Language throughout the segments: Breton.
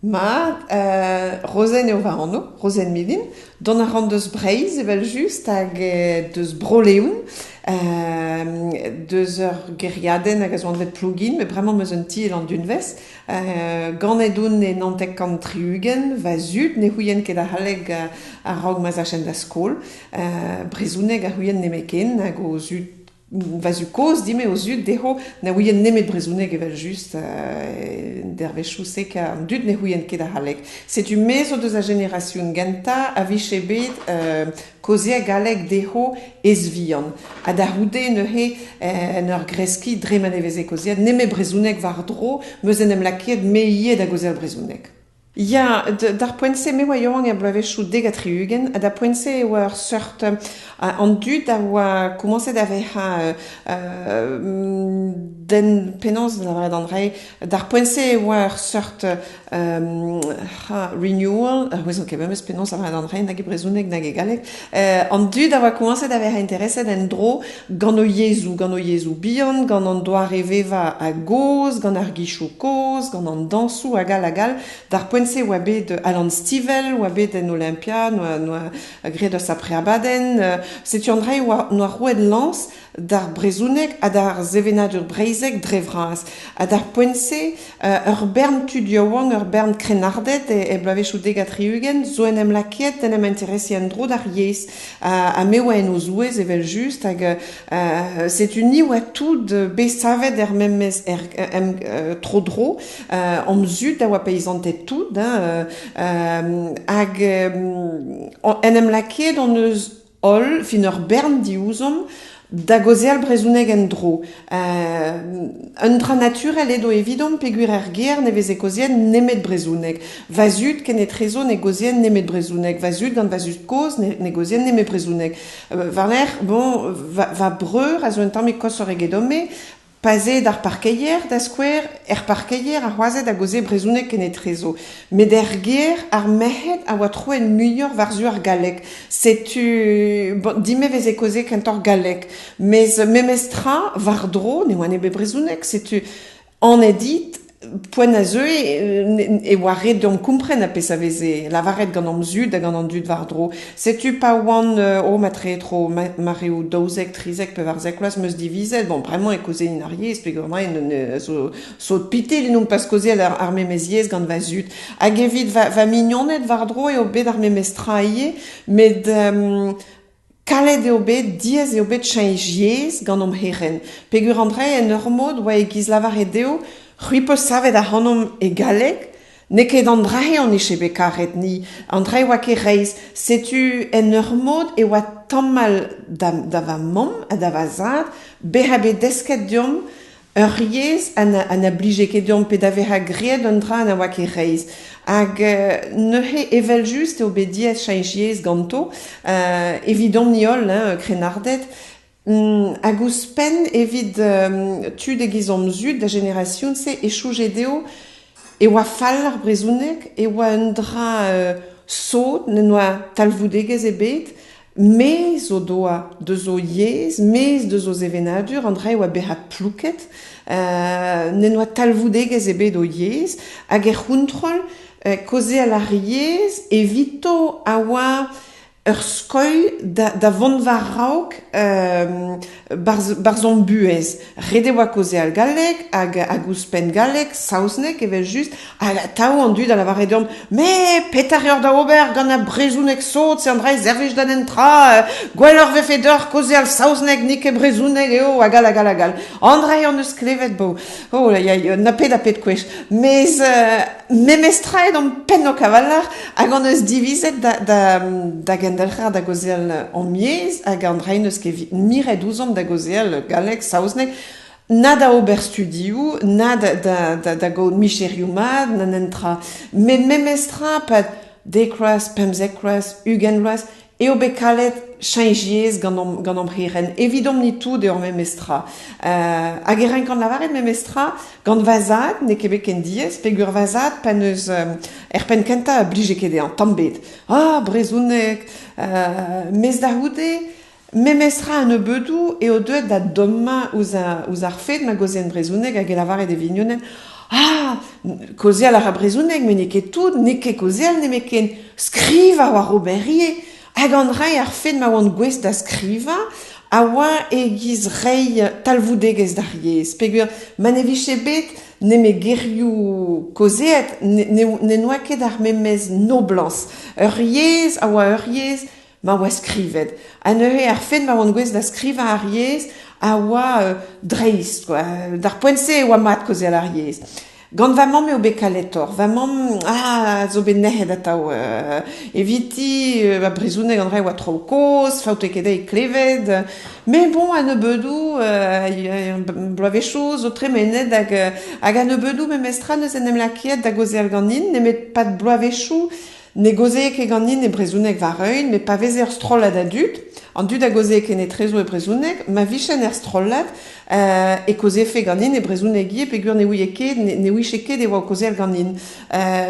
Ma rosen eo va anno, rosen milin, don a ran deus breiz evel just hag deus broleoun, deus ur geriaden hag a zo an vet plugin, me bremañ meus un ti elan d'un vez, gant edoun e nantek kant triugen, va zut, ne c'houien ket a haleg a raog ma zachenn da skol, brezouneg a c'houien nemeken hag o zut va zu koz dime o zut deho na ouien nemet brezouneg evel just dervechou sek an dud ne c'houien ket a halek. Setu mezo deus a generasyon genta a viche bet kozia galek deho ezvian. A da houde neuhe en ur greski dreman eveze kozia nemet brezouneg var dro meus en em lakiet meiet da gozel brezouneg. Ja, d'ar poense me oa yoang a blavechou deg a triugen, a da poense e oa ur sort an dud a oa komanset a veha den penans da vare d'andrei, d'ar poense e oa ur sort renewal, oezon ket memes penans a vare d'andrei, nag e brezouneg, nag e galek, an dud a oa komanset a veha intereset en dro gant o yezou bihan, gant an doar eveva a goz, gant ar gichou koz, gant an dansou a gal, d'ar poense oa bet Alan Stivell, oa bet en Olympia, noa gred eus apre abaden, setu andrei oa roet lans d'ar brezouneg a d'ar zevenadur breizeg drevraz. A d'ar poense ur bern tudioang, ur bern krenardet e blavechou deg a triugen, zo en em lakiet en em interesi an dro d'ar yez. A me oa en o zouez evel just, hag setu ni oa tout besavet er memez tro dro, om zut a oa peizantet tout, hag en em lakiet on eus ol fin ur bern diouzom da gozeal brezouneg en dro. Un dra naturel edo evidom pegur er ger ne veze kozien nemet brezouneg. Va zut ken e trezo ne gozien nemet brezouneg. Va zut gant va zut koz ne gozien nemet brezouneg. Varner, bon, va breur a zo un tamm e kos ur egedome, paze d'ar parkeier, da skwer, parkeier a c'hoazet a goze brezouneg ken e trezo. Met er ger ar mehet a oa tro en muior var zu ar galek. Setu, bon, dime veze koze kentor galek. Memestra var dro, ne oa nebe brezouneg. Setu, an edit, poen a zeu e oa red d'om kompren a pez a veze lavaret gant am zud a gant an dud var dro. Setu pa oan matre tro mareo daouzek, trizek pe varzek loaz meus divizet. Bon, bremañ e koze in ar yez, pe gormañ so pitel n'om pas koze ar memez yez gant va zud. Hag evit va mignonnet var dro eo bet ar memestra ie, met kalet eo bet, diez eo bet chanj yez gant om heren. Pegur andrei en ur mod oa e giz lavaret deo, c'hui peus savet a c'hannom e galek, ne ket andrei an eche bet karet ni, andrei oa ket reiz. Setu en ur mod e oa tammal da va mom a da va zad, bet ha bet desket diom, ur yez an a blije ket diom pe da veha griet un dra an a oa ket reiz. Hag neuhe evel just eo bet diez chanj yez ganto, evidom niol, krenardet, hag ouzpen evit tud e gizom zud da generasyon se e chouj edeo e oa fall ar brezouneg, e oa un dra sot, ne oa talvoudegez e bet, mez o doa de zo yez, mez de zo zevenadur, andrei oa behat plouket, ne oa talvoudegez e bet o yez, hag e c'huntrol koze al ar yez evito a oa ur skol da vont var raok barzon buez. Rede oa koze al galek, hag ouzpen galek, saouznek evel just, hag tao an dud a lavare deom, me petar eur da ober gant a brezouneg sot, se andrei zervej dan entra, gwell ur vefe d'eur koze al saouznek nik e brezouneg eo, agal. Andrei an eus klevet bo. Oh, na pet a pet kwech. Mez memestraet an pen o kavalar, hag an eus divizet da gendelc'her da gozeal an miez, hag andrei neus ket miret ouzon da gozeal galek, saouznek, na da ober studiou, na da go micherioù mad, na nentra. Met memestra pat dekroaz, pemzekroaz, ugenroaz, eo bet kalet chanj yez gant am heren. Evidom ni tout eo memestra. Hag e renkan lavaret memestra, gant vazad, ne kebe ken diez, pegur vazad, pan eus pen kenta a blije ket an tambet. Brezouneg, mez da houde, memestra an ebeudou eo deuet da domma ouz ar fet ma gozen brezouneg hag e lavaret e vignonen. Kozel a brezuneg, mais neket tout, neket kozel ne meken skriva war oberie, hag an rai ar fed ma oan gwez da skriva, a oa egiz rei talvoudegez d'ar yez. Pegur, man eviche bet, ne me gerioù kozet, ne noa ket ar memez noblans. Ur yez, a oa ur yez, ma oa skrivet. An eure ar fed ma oan gwez da skriva ar yez, a oa dreist, quoi. D'ar poense oa mat kozel ar yez. Gant vamam eo bet kaletor, vamam, zo bet nehet atav, eviti, a brezounek an re oa tro koz, faout ket e kleved, mais bon, an ebeudou, bloavechou, zo tremenet hag an ebeudou memestra neus en em lakiet da goze al ganin, nemet pat bloavechou, ne goze ket ganin e brezounek vareun, mais pa veze ur strollad adut, an dud a goze ket ne trezo e brezounek, ma vichen ur strollad, e koze fe ganin e brezounek ie, pegur ne ouie ket, ne ouiche ket e oa koze al ganin.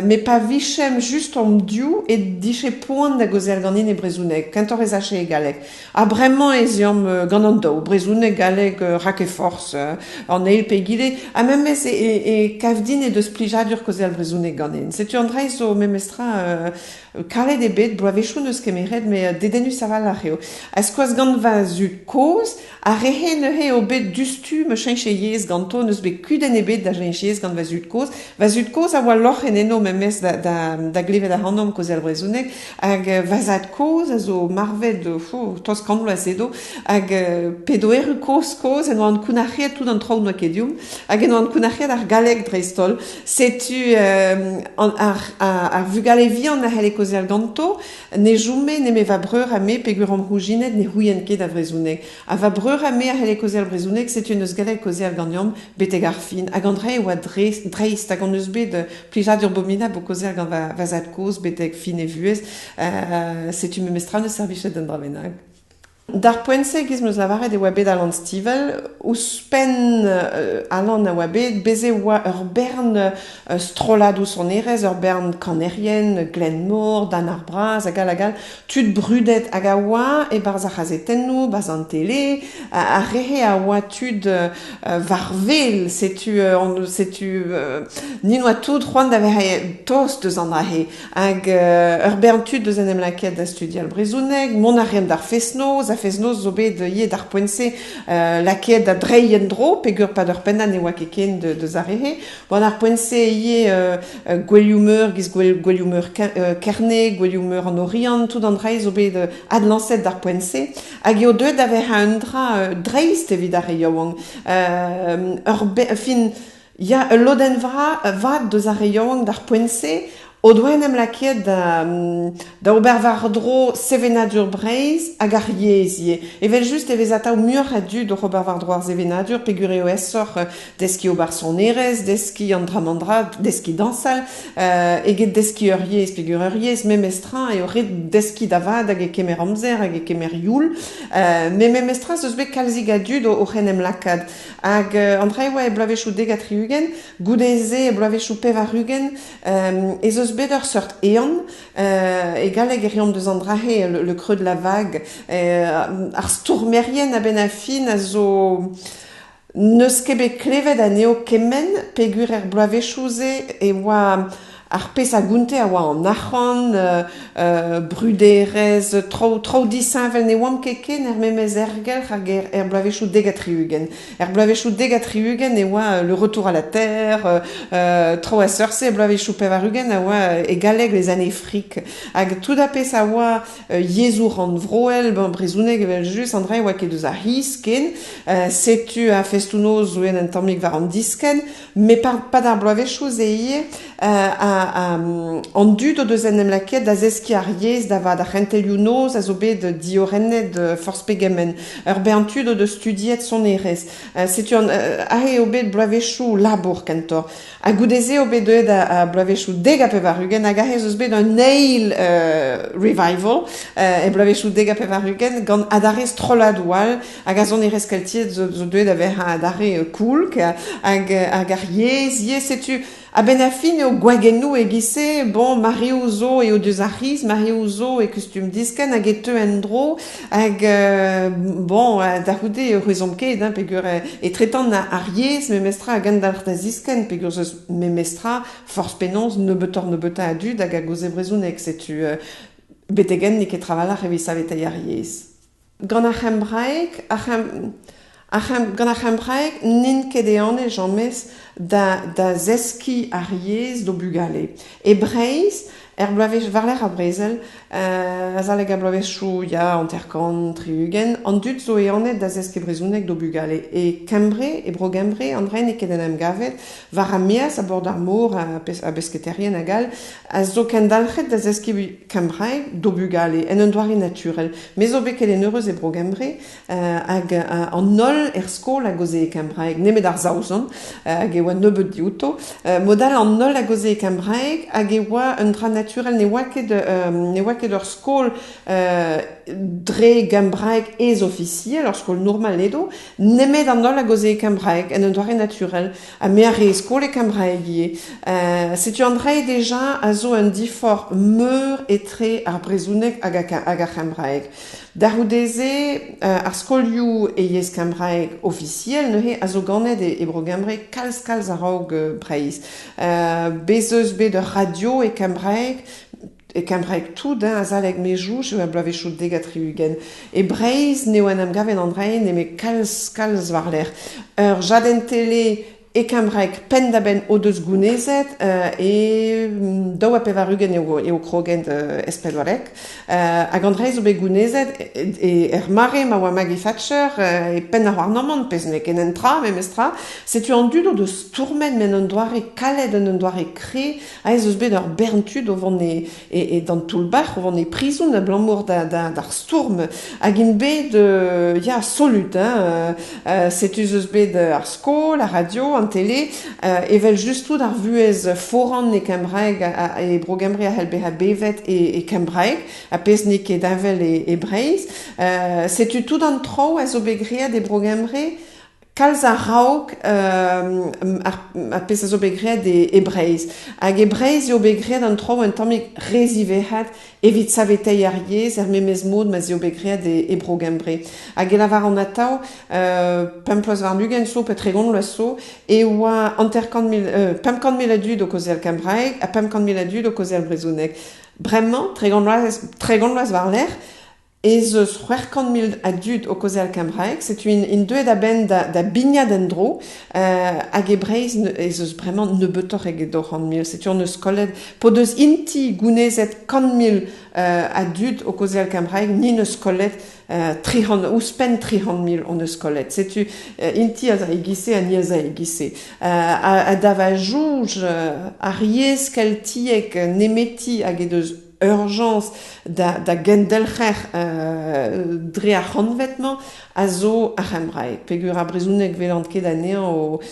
Mais pa vichem just om diou e diche poan da goze al ganin e brezounek, kantor ez ache e galek. A bremañ ez iom gant an dao, brezounek galek rak e force, an eil pe gile, a memez e kavdin e deus plijadur koze al brezounek ganin. Setu an dreiz zo memestra kalet e bet, bloavechou neus kemeret, mais dedenus aval la reo. Askoaz gant va zut koz, a rehe neuhe o bet dustu me chenche yez ganto neus bet kuden e bet da chenche yez gant va zut koz. Va zut koz a oa loc'h en eno memez da glevet a hannom koz al brezounek, hag va zat koz a zo marvet tos kandlo a zedo, hag pedo eru koz en oa an kounachet tout an traoù noa kedium, hag en oa an kounachet ar galek dreistol. Setu ar vugalevi an a hele koz al ganto, ne joume ne me va breur a me pegur am rouginet ne houien ket a brezounek. A va breur a me a hele koz al brezounek, setu neus galek koz al gandiom beteg ar fin. Hag an dre oa dreist, hag an eus bet plijadur bomina bo koz al gant va zat koz beteg fin e vuez, setu memestra neus servichet d'an dravenag. Dar poense giz meus lavaret e oa bet al an stivel, ouspen alan a oa bet, beze oa ur bern strollad ou son erez, ur bern kanerien, Glenmore, Dan ar braz, a gal, tud brudet hag a oa, e barz a chazetennou, barz an tele, a rehe a oa tud varvel, setu nin oa tout c'hoant da vehe tost deus an ahe, hag ur bern tud deus en em laket da studial brezounek, mon a riem d'ar fesnoz, feznoz zo bet ye d'ar poense laket da dreien dro, pegur pa d'ur pennan e oa keken de zarehe. Bon, ar poense ye gwelioumer, giz gwelioumer kerne, gwelioumer an oriant, tout an dreiz zo bet ad lanset d'ar poense. Hag eo deuet da vehe un dra dreist evit ar reioang. Fin, ya loden vat deus ar reioang d'ar poense, o doen em laket da ober vardro sevenadur breiz hag ar yez ie. Evel just evez atav mur a du do ober vardro ar sevenadur pegur eo esor deski ober son erez, deski an dramandra, deski dansal, eget deski ur yez pegur ur yez memestra eo ret deski davad hag e kemer amzer hag e kemer youl. Me memestra zeus bet kalzig a du do o ren em lakad. Hag an dre oa e bloavechou deg a triugen, goudeze e bloavechou pev a rugen, e zeus bet ur sort eon, e galeg e reomp deus an drahe le creux de la vague, ar stourmerien a ben a fin a zo neus ket bet klevet a neo kemen pegur bloavechouze e oa ar pez a gunte a oa an achan, bruderez, trao disavel ne oam keken memez ergel hag bloavechou deg a triugen. Bloavechou deg a triugen e oa le retour à la terre, trao a seurse bloavechou pev a rugen a oa e galeg les années frik. Hag tout da pez a oa yezour an vroel, brezounek evel just, an dre oa ket deus a hisken, setu a festounoz ouen an tammig var an disken, me pa d'ar bloavechou ze ie, an dud o deus en em laket da zeski ar yez da va da c'hentelioù a zo bet diorennet force pegemen. Ur bern tud o deus studiet son erez. Setu an ahe o bet bloavechou labour kantor. A goudeze o bet deuet a bloavechou deg a pev a rugen, hag ahe zeus bet un nail revival, e bloavechou deg a pev a rugen, gant adare strollad oual, hag a zon erez kaltiet zo deuet a ver a adare koulk, hag ar yez, setu A ben a fin eo gwagennou e gise, bon, Mario zo eo deus arriz, Mario zo e kustum disken hag e teu en dro, hag, bon, da houde e c'hwezom ket, pegur e tretan na ariez me mestra hag an d'ar da zisken, pegur zeus me mestra, force penons, ne beta a dud hag a goze brezounek, setu betegen nik e travalar e visavet a ariez. Gant a c'hembraeg, gant a c'hembraeg, nin ket e ane jammez da zeski ariez do bugale. E Breiz, bloavez varler a Brezel, azaleg a bloavezhou ya anterkant triugen, an dud zo e anet da zeski brezounek do bugale. E Kembre, e bro Kembre, an dre ne ket en am gavet, var a mias a bord ar mor a besketerien a gal, a zo kendalchet da zeski Kembraeg do bugale, en un doare naturel. Me zo bet ket en eurez e bro Kembre, hag an nol skol a goze e Kembraeg, nemet ar zaouzon, hag e oa nebeut diouto, modal an nol a goze e Kembraeg, hag e oa un dra naturel ne oa ket ur skol dre Kembraeg ez officiel, ur skol normal edo, nemet an nol a goze e Kembraeg, en un doare naturel, a me a re skol e Kembraeg ie. Setu an dre deja a zo un difor meur etre ar brezounek hag a Kembraeg. Daroudeze, ar skolioù e yez Kembraeg officiel, neuze a zo ganet e bro Kembre kalz a raog Breiz. Bezeus bet de radio e Kembraeg tout, a zaleg mejou, eo a bloavezhou degatriugen. E Breiz ne oan am gaven an dreien, ne me kalz varler. Ur jaden tele e Kembraeg pen da ben o deus gounezet, daou a pevarugen eo krogent espelorek. Hag an dreiz o bet gounezet, mare ma oa Maggie Thatcher, e pen a war normand, pez ne ken en tra, me mestra, setu an dud o deus tourmen men un doare kaled, un doare kre, a ez eus bet ur berntud o vant dan tout le bach, o vant prizoun a blammour d'ar stourm, hag in bet ya solut, setu eus bet ar skol, a radio, an tele, evel justout ar vuez foran e Kembraeg e bro Kembre a helbe ha bevet e Kembraeg, a pez ne ket avel e Breiz. Setu tout an tro a zo bet gread e bro Kembre, kalz a raog a pez a zo bet gread e Breiz. Hag e Breiz eo bet gread an tro un tammig rezivehat evit savetei ar yez memez mod ma eo bet gread e bro Kembre. Hag e lavar an atav, pemploaz var nugen so pe tregon loa so, e oa pemkant mil a dud o koze al Kembraeg, a pemkant mil a dud o koze al brezounek. Bremañ, tregon loaz var ler, ez eus 60.000 a dud o koze al Kembraeg, setu in deuet a ben da bignad en dro, hag e Breiz ez eus bremañ nebeutoc'h eg e 200.000, setu an eus kollet, po deus inti gounezet 100.000 a dud o koze al Kembraeg, ni eus kollet ouspen 300.000 on eus kollet. Setu inti a egise a ni a egise. A dava jouj, ar yez keltiek nemeti hag e deus urgence da gendelcher dre ar c'hanvetman a zo ar Kembraeg. Pegur a brezounek velant ket anean o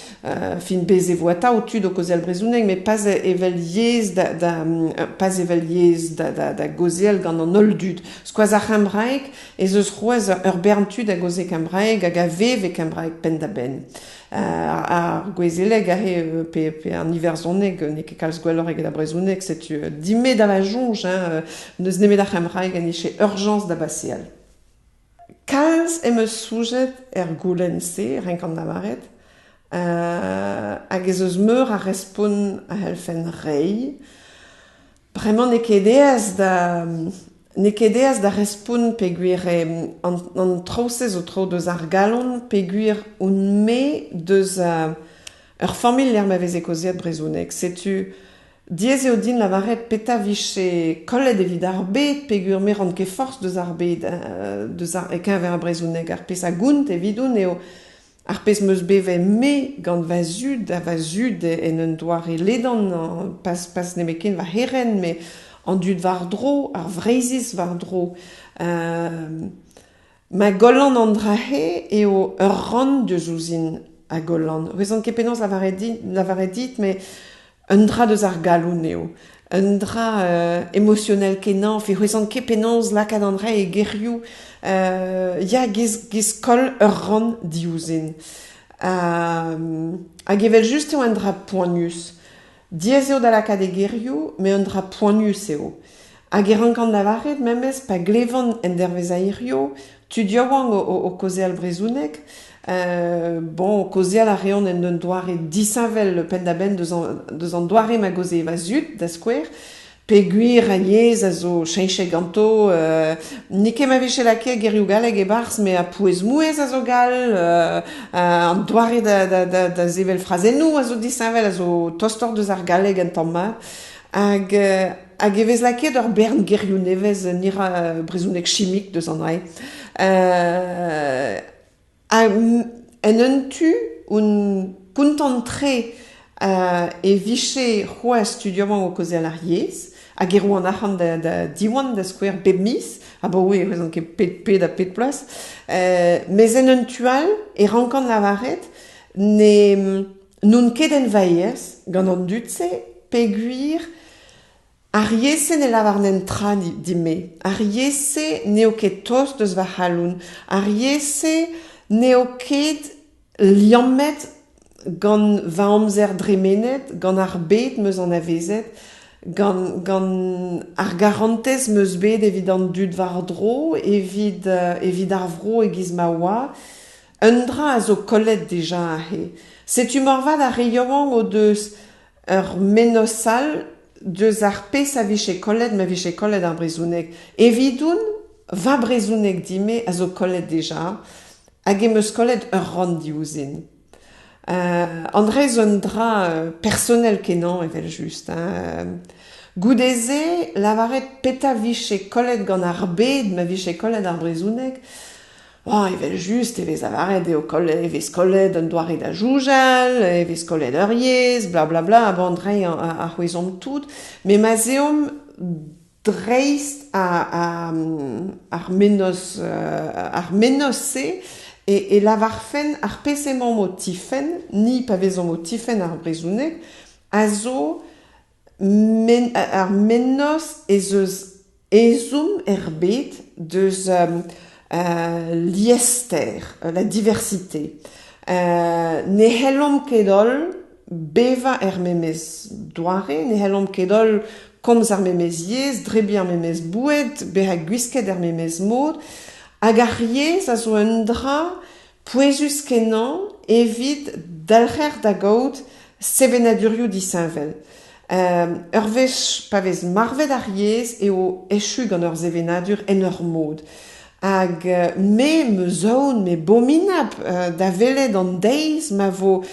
fin bez e voata o tud o koze al brezounek, me pas evel yez da gozel gant an ol dud. Skoaz ar Kembraeg ez eus c'hoaz ur berntud a goze Kembraeg hag a vev e Kembraeg pen da ben. Ar gwezeleg pe an iverzoneg ne ket kalz gwelloreg da brezounek, setu dime da la jonj, neus nemet ar Kembraeg an ishe urgence da baseal. Kalz em eus soujet goulenn-se, renk an lavaret, hag ez eus meur a respon a helfen rei. Bremañ ne ket deas da respon peguir an traouzez o tro deus ar galon peguir un me deus ur famil l'er ma vez e koziet brezounek. Setu diez eo din lavaret peta viche kollet evit ar bet pegur me ran ket force deus ar bet e keñver a brezounek. Ar pez a gount evidoun eo ar pez meus bevet me gant va zud en un doare ledan, pas nemekin va heren, me an dud var dro, ar vreizis var dro. Ma golan an drahe eo ur ran deus ouzin a golan. Rezant ket penaos lavaret dit, me un dra deus ar galoun eo. Un dra émotionnel kenan, fe rezant ket penaos lakad an dra e gerioù, ya giz kol ur ran diouzin. Hag evel just eo un dra poanius. Diez eo da la kadegerioù, me un dra poignus eo. Hag e rankant lavaret, memez, pa glevant en dervez aerio, tu diawang o kozeal brezounek, bon, kozeal a reon en d'un doare disavel le pen da ben deus an doare ma goze eva zut, da skwer, peguir a yez a zo chenche ganto, nike ma veche lake gerioù galeg e barz, me a pouez mouez a zo gal, an doare da zevel frazennou a zo disavel, a zo tostor deus ar galeg en tamm hag evez lake d'ur bern gerioù nevez nira brezounek chimik deus an rai. En un tu un kontantre e viche c'hoaz studioman o koze al ar yez, hag e roan achan da diwan da skwer bep mis, ba oui, rezan ket pet da pet plas, mais en un tual e rankant lavaret nun ket en vaez gant an dutse peguir ar yese ne lavarnen tra dime, ar yese neo ket tost deus va haloun, ar yese neo ket liammet gant va amzer dremenet, gant ar bet meus an avezet, gant ar garantez meus bet evit an dud var dro, evit ar vro e giz ma oa, un dra a zo kollet deja a he. Setu morvad a reioan o deus ur menosal deus ar pez a viche kollet ma viche kollet ar brezounek. Evidoun, va brezounek dime a zo kollet deja, hag e meus kollet ur ran diouzin. Andrez un dra personnel kenan evel just. Goudeze, lavaret peta viche kollet gant ar bed ma viche kollet ar brezounek, evel just, evez avaret eo kollet, evez kollet un doare da joujal, evez kollet ur yez, blablabla, abandrei ar c'hwezom tout, me ma zeom dreist ar menos-se, e lavarfen ar pesemant o tifen, ni pa vezom o tifen ar brezounek, a zo ar menos ez eus ezhoum bet deus liester, la diversité. Ne c'hellom kedol beva memez doare, ne c'hellom kedol komz ar memez yez, drebi ar memez boued, beha gwisket ar memez mod, hag ar yez a zo un dra pouezus kenan evit dalc'her da gaout sevenadurioù disañvel. Ur vez pa vez marvet ar yez eo echu gant ur sevenadur en ur mod. Hag me zaoun, me bominap da velet an deiz ma vo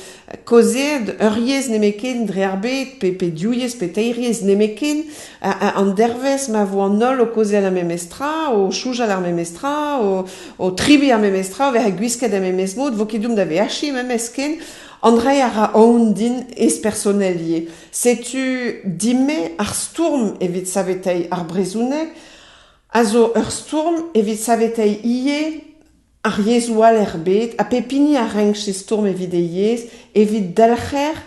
kozed ur yez nemeken dre ar bet, pe diouiez, pe teiriez nemeken, an dervez ma vo an ol o koze al memestra, o choujal ar memestra, o tribi ar memestra, o ver a gwisket ar memez mod, vo kedoum da veachi memesken, Andrei a aon din ez personel ie. Setu dime ar stourm evit savetei ar brezounek, a zo ur stourm evit savetei ie ar yezou al er bet, a pepini a reng se stourm evit e yez, evit dalc'her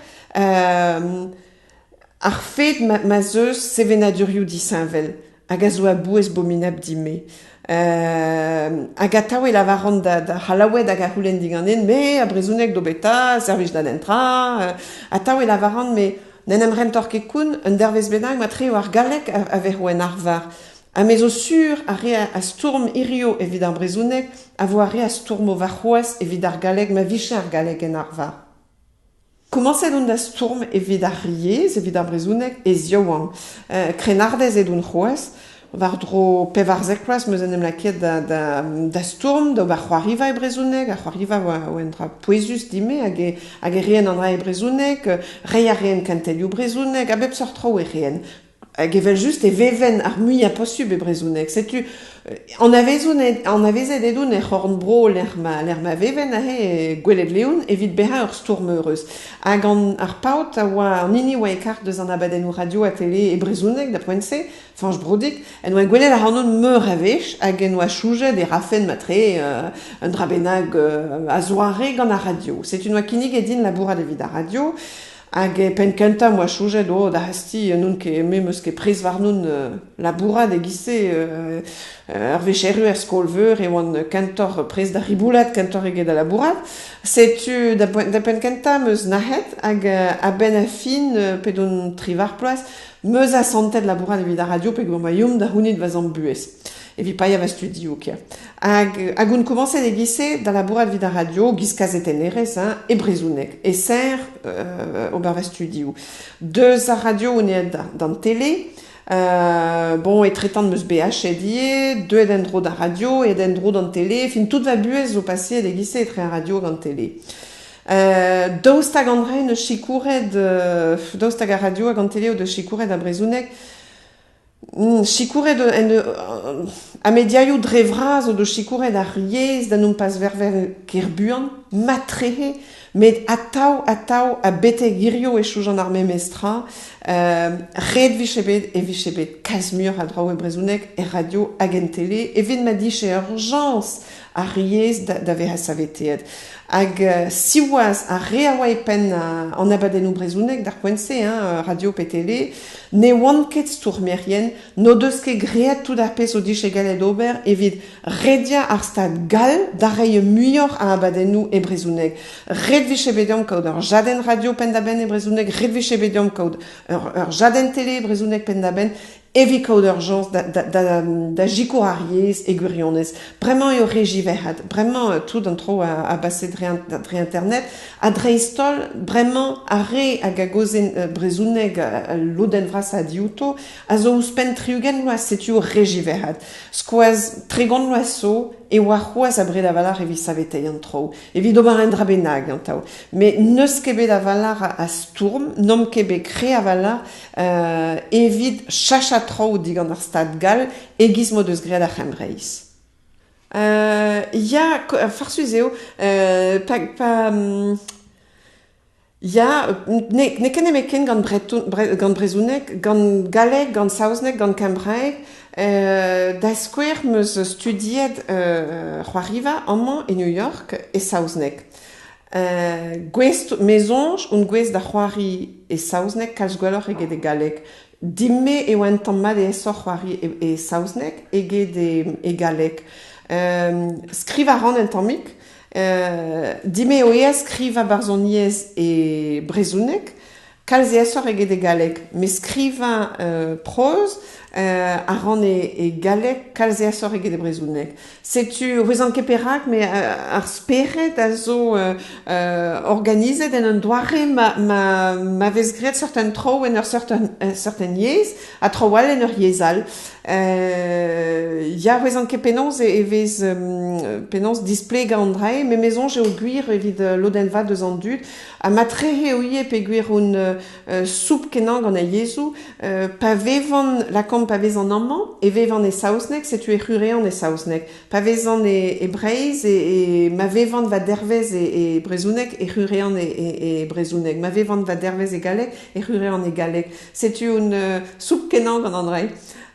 ar fet ma zeus sevenadurioù disañvel, hag a zo a bouez bominap dime. Hag a taoue lavarant da c'halaouet hag a c'houlenn diganen, me a brezounek do beta, servij da dentra, a taoue lavarant, me n'en em rentor ket koun, un dervez bennak ma treo ar galek a verroen ar var. A me zo sur a re a stourm irio evit ar brezounek, a vo a re a stourm o varc'hoaz evit ar galek, ma viche ar galek en ar var. Komanset on da stourm evit ar yez, evit ar brezounek, ez yaouan. Krenardez edon c'hoaz, var dro pev ar zekras meus en em laket da stourm, da war c'hoariva e brezounek, a c'hoariva o en dra poezus dime, hag e rien an dra e brezounek, rei a rien kantelioù brezounek, a bep sort tro e rien. Hag evel just e veven ar mui a posub e brezounek. Setu, an avezet edoun e c'horn bro l'er ma veven a he gwelet leoun evit beha ur stourm heureus. Hag ar paout a oa an ini oa e kart deus an abadennoù radio a tele e brezounek da poent-se, fanj brodik, en oa gwelet ar anon meur a vech, hag en oa choujet e rafen matre un dra bennak a zoare gant a radio. Setu oa kinig edin labourat evit a radio, Hag penkenta moa choujet da hasti nun ket memeus ket prez war nun labourad egise ar vecheru ar skolveur e oan kantor prez da riboulat kantor eget da labourad. Setu da penkenta meus nahet hag a ben a fin pedon trivar ploaz meus a santet labourad evit a radio pe gant ma yom da hounit vazan buez. Evit paia va studio kia. Hag un komanset egise da labourad vid a radio, giskazet enerez, e brezounek. E ser ober va studio. Deus a radio on est dans télé, bon, et traitant de meus BH edie, deux edendro da radio, edendro dans télé, fin tout va buez au passé d'egise et très radio dans télé. Daoustag andrei ne chikouret daoustag a radio gant télé ou de chikouret da brezounek, chikouret a mediaioù drevraz o de chikouret a riez da non pas verver kerbuan, matrehe, met a tao a bete girio e choujan ar memestra, red vichebet e vichebet kazmur a drao e brezounek e radio hag en télé, evit ma di che urgence a riez da veha saveteet. Hag siwaz a reawa e pen an abadennou brezounek d'ar poense, radio pe télé, ne oan ket stourmerien, no deus ket greet tout ar pez o dich e galet ober, evit redia ar stad gal da rei muior a abadennou e brezounek. Red vichebediam kaout ur jaden radio pen da ben e brezounek, red vichebediam kaout ur jaden télé e brezounek pen da ben, evit kaout urgence da jikour ariez e gwirionez. Bremañ eo rejivehat, bremañ tout d'an tro a baset dre internet, a dreistol bremañ a re hag a gozen brezounek loden vras a diouto, a zo ouspen triugen loaz setu rejivehat. Skoaz tregon loaz so, e war c'hoaz a bred a valar evit savetei an tro. Evit ober en drabenag an tao. Me neus kebet a valar a stourm, nom kebet kre a valar evit chacha tro digant ar stad gal e giz mo deus gred a c'hembreiz. Ya, farsuz eo, ne ken emeken gant brezounek, gant galek, gant saouznek, gant kembraeg, da skouer meus studiet c'hoariva amman e New York e saouznek. Gwez mezonj un gwez da c'hoari e saouznek kalz gwelloc'h eget e galek. Dimme e oan tammad e esor c'hoari e saouznek eget e galek. Skriv a ran en tammik, dime oe skriv a barzoniez e brezounek, kalz e esor eget e galek. Me skriva proz a ran e galek, kalz e esor eget e brezounek. Setu ouzan keperak, me ar speret a zo organizet en un doare ma vez gret certain tro en ur certain yez, a troal en ur yezal. Ya ouzan ket penons e vez penons display gandrai, me mezon j'ai o gwir evit lodenva deus an dud, a matrehe oie pe gwir un soup kenan gant a yezou, pa vevan la kom pa vezan amman, e vevan e saouznek, setu e c'hurean e saouznek. Pa vezan e breiz, e ma vevan va dervez e brezounek, e c'hurean e brezounek. Ma vevan va dervez e galek, e c'hurean e galek. Setu un soup kenan gant an drai.